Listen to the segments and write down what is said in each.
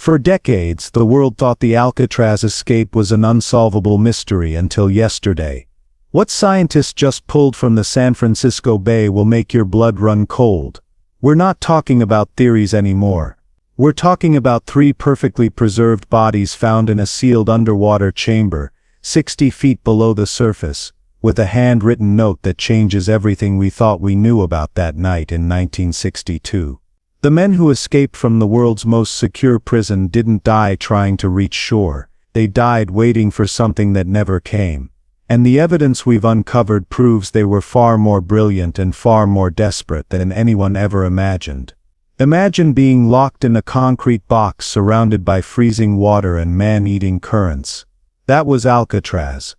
For decades, the world thought the Alcatraz escape was an unsolvable mystery until yesterday. What scientists just pulled from the San Francisco Bay will make your blood run cold. We're not talking about theories anymore. We're talking about 3 perfectly preserved bodies found in a sealed underwater chamber, 60 feet below the surface, with a handwritten note that changes everything we thought we knew about that night in 1962. The men who escaped from the world's most secure prison didn't die trying to reach shore. They died waiting for something that never came. And the evidence we've uncovered proves they were far more brilliant and far more desperate than anyone ever imagined. Imagine being locked in a concrete box surrounded by freezing water and man-eating currents. That was Alcatraz.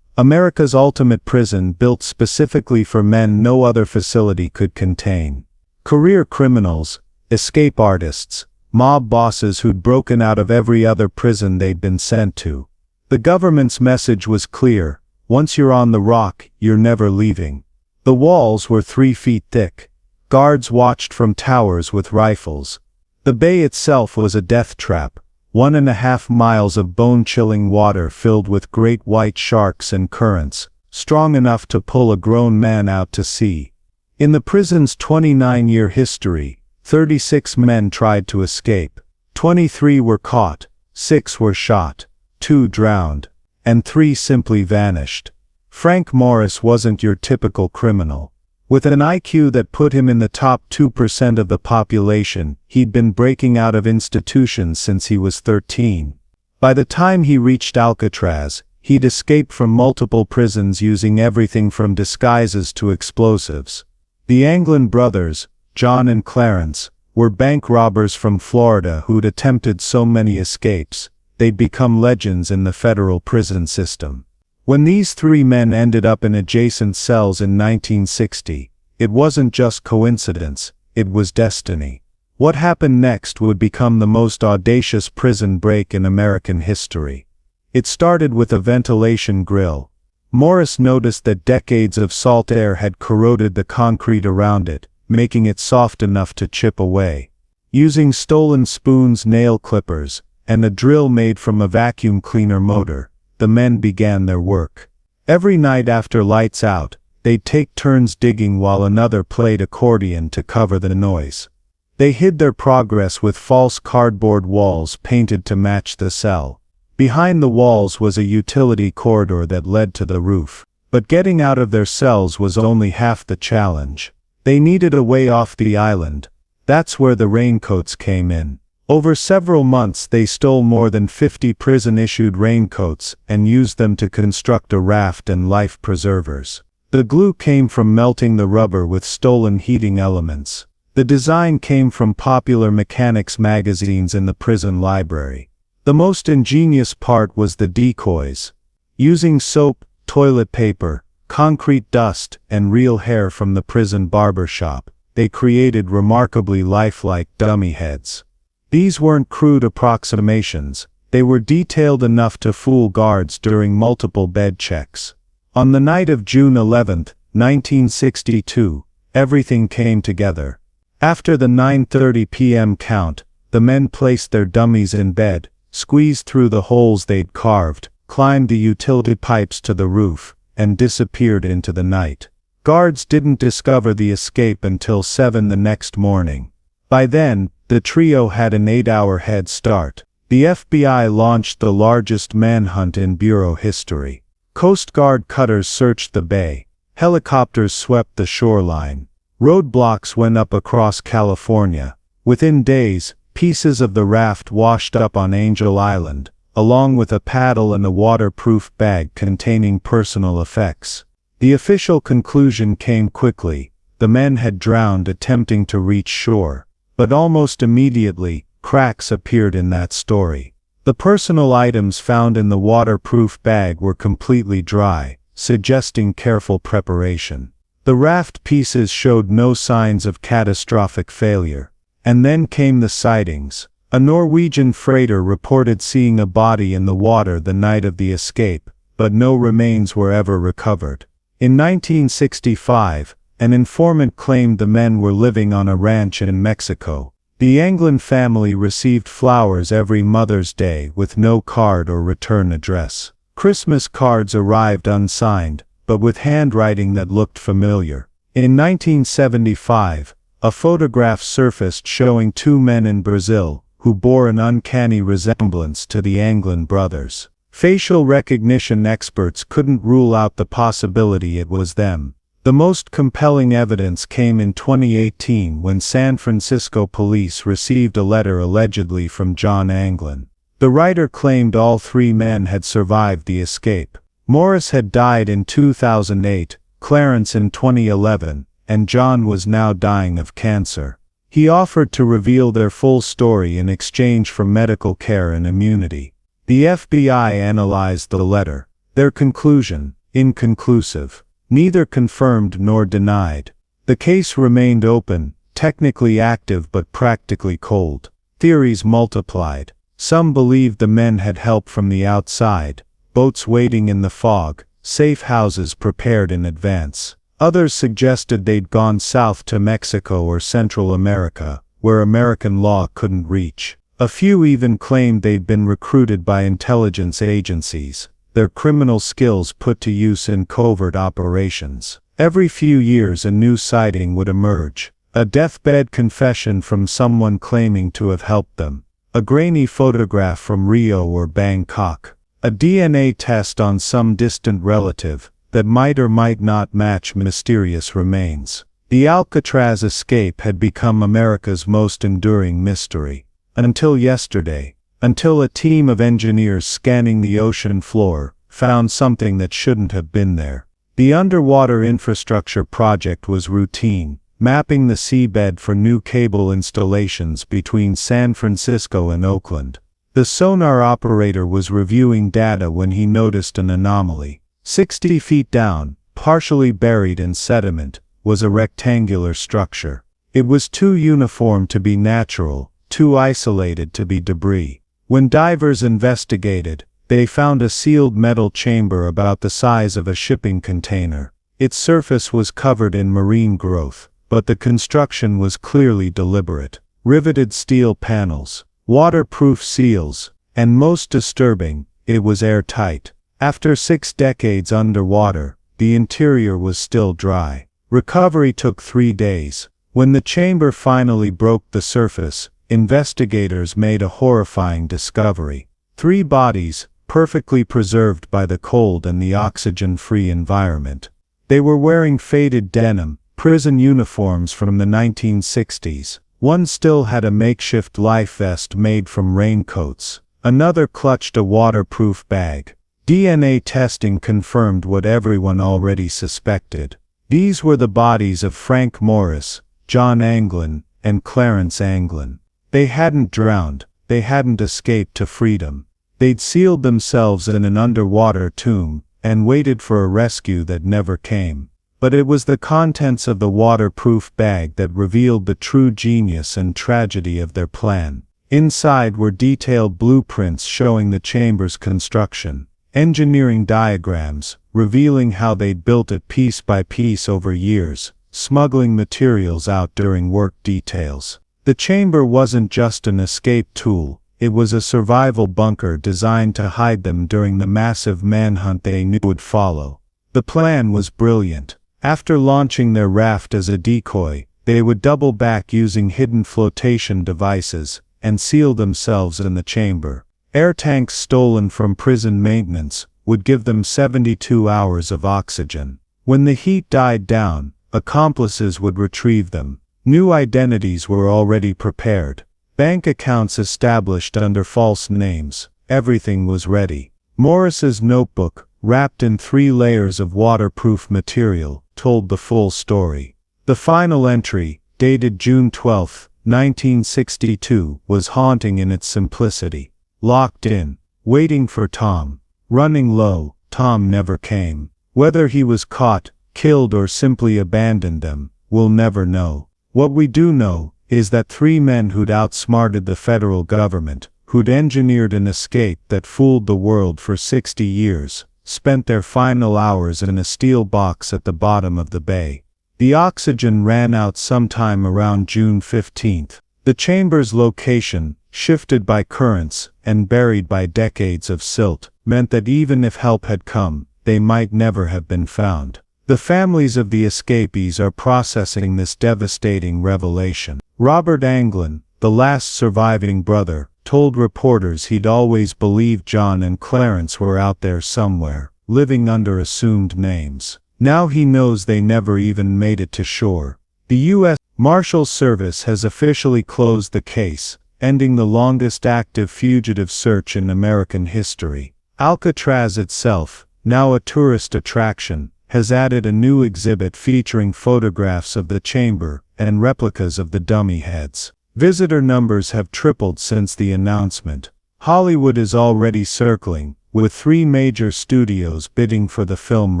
America's ultimate prison, built specifically for men no other facility could contain. Career criminals, escape artists, mob bosses who'd broken out of every other prison they'd been sent to. The government's message was clear: once you're on the rock, you're never leaving. The walls were 3 feet thick. Guards watched from towers with rifles. The bay itself was a death trap, 1.5 miles of bone-chilling water filled with great white sharks and currents, strong enough to pull a grown man out to sea. In the prison's 29-year history, 36 men tried to escape. 23 were caught, 6 were shot, 2 drowned, and 3 simply vanished. Frank Morris wasn't your typical criminal. With an IQ that put him in the top 2% of the population, he'd been breaking out of institutions since he was 13. By the time he reached Alcatraz, he'd escaped from multiple prisons using everything from disguises to explosives. The Anglin brothers, John and Clarence, were bank robbers from Florida who'd attempted so many escapes, they'd become legends in the federal prison system. When these 3 men ended up in adjacent cells in 1960, it wasn't just coincidence, it was destiny. What happened next would become the most audacious prison break in American history. It started with a ventilation grill. Morris noticed that decades of salt air had corroded the concrete around it, making it soft enough to chip away. Using stolen spoons, nail clippers, and a drill made from a vacuum cleaner motor, the men began their work. Every night after lights out, they'd take turns digging while another played accordion to cover the noise. They hid their progress with false cardboard walls painted to match the cell. Behind the walls was a utility corridor that led to the roof. But getting out of their cells was only half the challenge. They needed a way off the island. That's where the raincoats came in. Over several months they stole more than 50 prison-issued raincoats and used them to construct a raft and life preservers. The glue came from melting the rubber with stolen heating elements. The design came from popular mechanics magazines in the prison library. The most ingenious part was the decoys. Using soap, toilet paper, concrete dust, and real hair from the prison barber shop, they created remarkably lifelike dummy heads. These weren't crude approximations, they were detailed enough to fool guards during multiple bed checks. On the night of June 11, 1962, everything came together. After the 9:30 p.m. count, the men placed their dummies in bed, squeezed through the holes they'd carved, climbed the utility pipes to the roof, and disappeared into the night. Guards didn't discover the escape until 7 the next morning. By then, the trio had an 8-hour head start. The FBI launched the largest manhunt in Bureau history. Coast Guard cutters searched the bay. Helicopters swept the shoreline. Roadblocks went up across California. Within days, pieces of the raft washed up on Angel Island, along with a paddle and a waterproof bag containing personal effects. The official conclusion came quickly: the men had drowned attempting to reach shore. But almost immediately, cracks appeared in that story. The personal items found in the waterproof bag were completely dry, suggesting careful preparation. The raft pieces showed no signs of catastrophic failure. And then came the sightings. A Norwegian freighter reported seeing a body in the water the night of the escape, but no remains were ever recovered. In 1965, an informant claimed the men were living on a ranch in Mexico. The Anglin family received flowers every Mother's Day with no card or return address. Christmas cards arrived unsigned, but with handwriting that looked familiar. In 1975, a photograph surfaced showing two men in Brazil, who bore an uncanny resemblance to the Anglin brothers. Facial recognition experts couldn't rule out the possibility it was them. The most compelling evidence came in 2018 when San Francisco police received a letter allegedly from John Anglin. The writer claimed all three men had survived the escape. Morris had died in 2008, Clarence in 2011, and John was now dying of cancer. He offered to reveal their full story in exchange for medical care and immunity. The FBI analyzed the letter. Their conclusion: inconclusive. Neither confirmed nor denied. The case remained open, technically active but practically cold. Theories multiplied. Some believed the men had help from the outside, boats waiting in the fog, safe houses prepared in advance. Others suggested they'd gone south to Mexico or Central America, where American law couldn't reach. A few even claimed they'd been recruited by intelligence agencies, their criminal skills put to use in covert operations. Every few years a new sighting would emerge. A deathbed confession from someone claiming to have helped them. A grainy photograph from Rio or Bangkok. A DNA test on some distant relative that might or might not match mysterious remains. The Alcatraz escape had become America's most enduring mystery. Until yesterday. Until a team of engineers scanning the ocean floor found something that shouldn't have been there. The underwater infrastructure project was routine, mapping the seabed for new cable installations between San Francisco and Oakland. The sonar operator was reviewing data when he noticed an anomaly. 60 feet down, partially buried in sediment, was a rectangular structure. It was too uniform to be natural, too isolated to be debris. When divers investigated, they found a sealed metal chamber about the size of a shipping container. Its surface was covered in marine growth, but the construction was clearly deliberate. Riveted steel panels, waterproof seals, and most disturbing, it was airtight. After 6 decades underwater, the interior was still dry. Recovery took 3 days. When the chamber finally broke the surface, investigators made a horrifying discovery. 3 bodies, perfectly preserved by the cold and the oxygen-free environment. They were wearing faded denim, prison uniforms from the 1960s. One still had a makeshift life vest made from raincoats. Another clutched a waterproof bag. DNA testing confirmed what everyone already suspected. These were the bodies of Frank Morris, John Anglin, and Clarence Anglin. They hadn't drowned, they hadn't escaped to freedom. They'd sealed themselves in an underwater tomb, and waited for a rescue that never came. But it was the contents of the waterproof bag that revealed the true genius and tragedy of their plan. Inside were detailed blueprints showing the chamber's construction, engineering diagrams, revealing how they'd built it piece by piece over years, smuggling materials out during work details. The chamber wasn't just an escape tool, it was a survival bunker designed to hide them during the massive manhunt they knew would follow. The plan was brilliant. After launching their raft as a decoy, they would double back using hidden flotation devices, and seal themselves in the chamber. Air tanks stolen from prison maintenance would give them 72 hours of oxygen. When the heat died down, accomplices would retrieve them. New identities were already prepared. Bank accounts established under false names. Everything was ready. Morris's notebook, wrapped in 3 layers of waterproof material, told the full story. The final entry, dated June 12, 1962, was haunting in its simplicity. Locked in, waiting for Tom. Running low, Tom never came. Whether he was caught, killed or simply abandoned them, we'll never know. What we do know is that 3 men who'd outsmarted the federal government, who'd engineered an escape that fooled the world for 60 years, spent their final hours in a steel box at the bottom of the bay. The oxygen ran out sometime around June 15th. The chamber's location, shifted by currents and buried by decades of silt, meant that even if help had come, they might never have been found. The families of the escapees are processing this devastating revelation. Robert Anglin, the last surviving brother, told reporters he'd always believed John and Clarence were out there somewhere, living under assumed names. Now he knows they never even made it to shore. The U.S. Marshals Service has officially closed the case, ending the longest active fugitive search in American history. Alcatraz itself, now a tourist attraction, has added a new exhibit featuring photographs of the chamber and replicas of the dummy heads. Visitor numbers have tripled since the announcement. Hollywood is already circling, with 3 major studios bidding for the film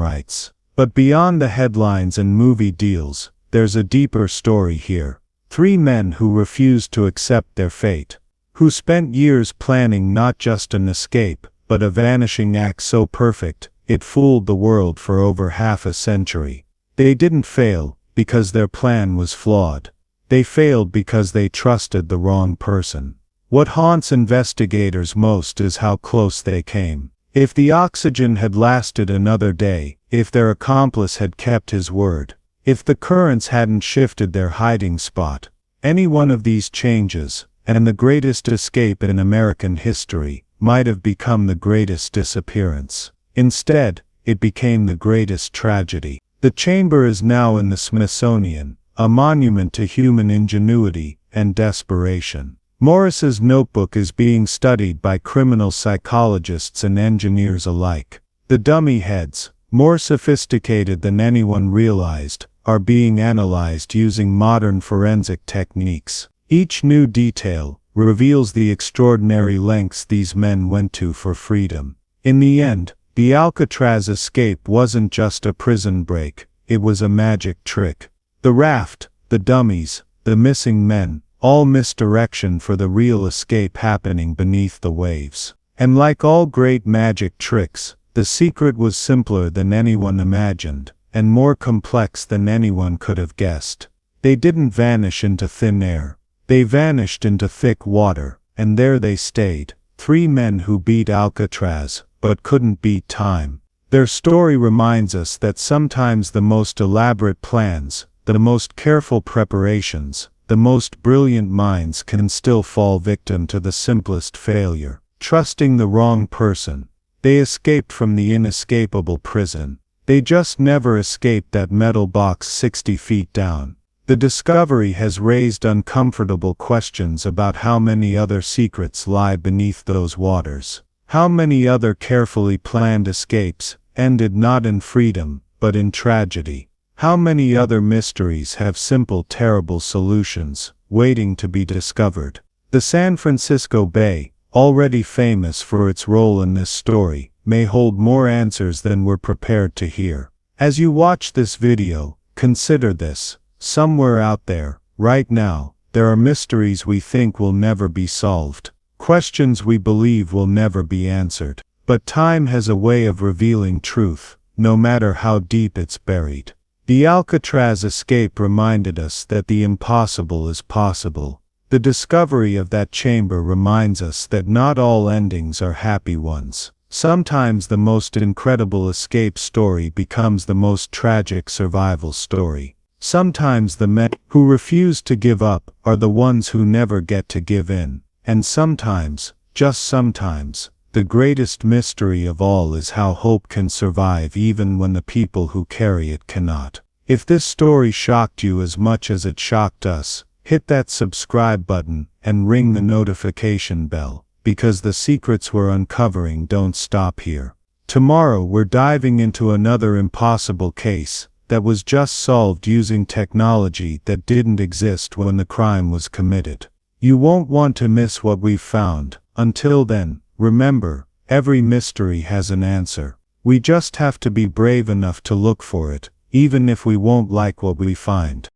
rights. But beyond the headlines and movie deals, there's a deeper story here. 3 men who refused to accept their fate. Who spent years planning not just an escape, but a vanishing act so perfect, it fooled the world for over half a century. They didn't fail because their plan was flawed. They failed because they trusted the wrong person. What haunts investigators most is how close they came. If the oxygen had lasted another day, if their accomplice had kept his word, if the currents hadn't shifted their hiding spot, any one of these changes, and the greatest escape in American history, might have become the greatest disappearance. Instead, it became the greatest tragedy. The chamber is now in the Smithsonian, a monument to human ingenuity and desperation. Morris's notebook is being studied by criminal psychologists and engineers alike. The dummy heads, more sophisticated than anyone realized, are being analyzed using modern forensic techniques. Each new detail reveals the extraordinary lengths these men went to for freedom. In the end, the Alcatraz escape wasn't just a prison break, it was a magic trick. The raft, the dummies, the missing men, all misdirection for the real escape happening beneath the waves. And like all great magic tricks, the secret was simpler than anyone imagined, and more complex than anyone could have guessed. They didn't vanish into thin air. They vanished into thick water, and there they stayed. 3 men who beat Alcatraz, but couldn't beat time. Their story reminds us that sometimes the most elaborate plans, the most careful preparations, the most brilliant minds can still fall victim to the simplest failure, trusting the wrong person. They escaped from the inescapable prison. They just never escaped that metal box 60 feet down. The discovery has raised uncomfortable questions about how many other secrets lie beneath those waters. How many other carefully planned escapes ended not in freedom, but in tragedy? How many other mysteries have simple terrible solutions, waiting to be discovered? The San Francisco Bay, already famous for its role in this story, may hold more answers than we're prepared to hear. As you watch this video, consider this. Somewhere out there, right now, there are mysteries we think will never be solved. Questions we believe will never be answered. But time has a way of revealing truth, no matter how deep it's buried. The Alcatraz escape reminded us that the impossible is possible. The discovery of that chamber reminds us that not all endings are happy ones. Sometimes the most incredible escape story becomes the most tragic survival story. Sometimes the men who refuse to give up are the ones who never get to give in. And sometimes, just sometimes, the greatest mystery of all is how hope can survive even when the people who carry it cannot. If this story shocked you as much as it shocked us, hit that subscribe button and ring the notification bell, because the secrets we're uncovering don't stop here. Tomorrow we're diving into another impossible case that was just solved using technology that didn't exist when the crime was committed. You won't want to miss what we've found. Until then, remember, every mystery has an answer. We just have to be brave enough to look for it, even if we won't like what we find.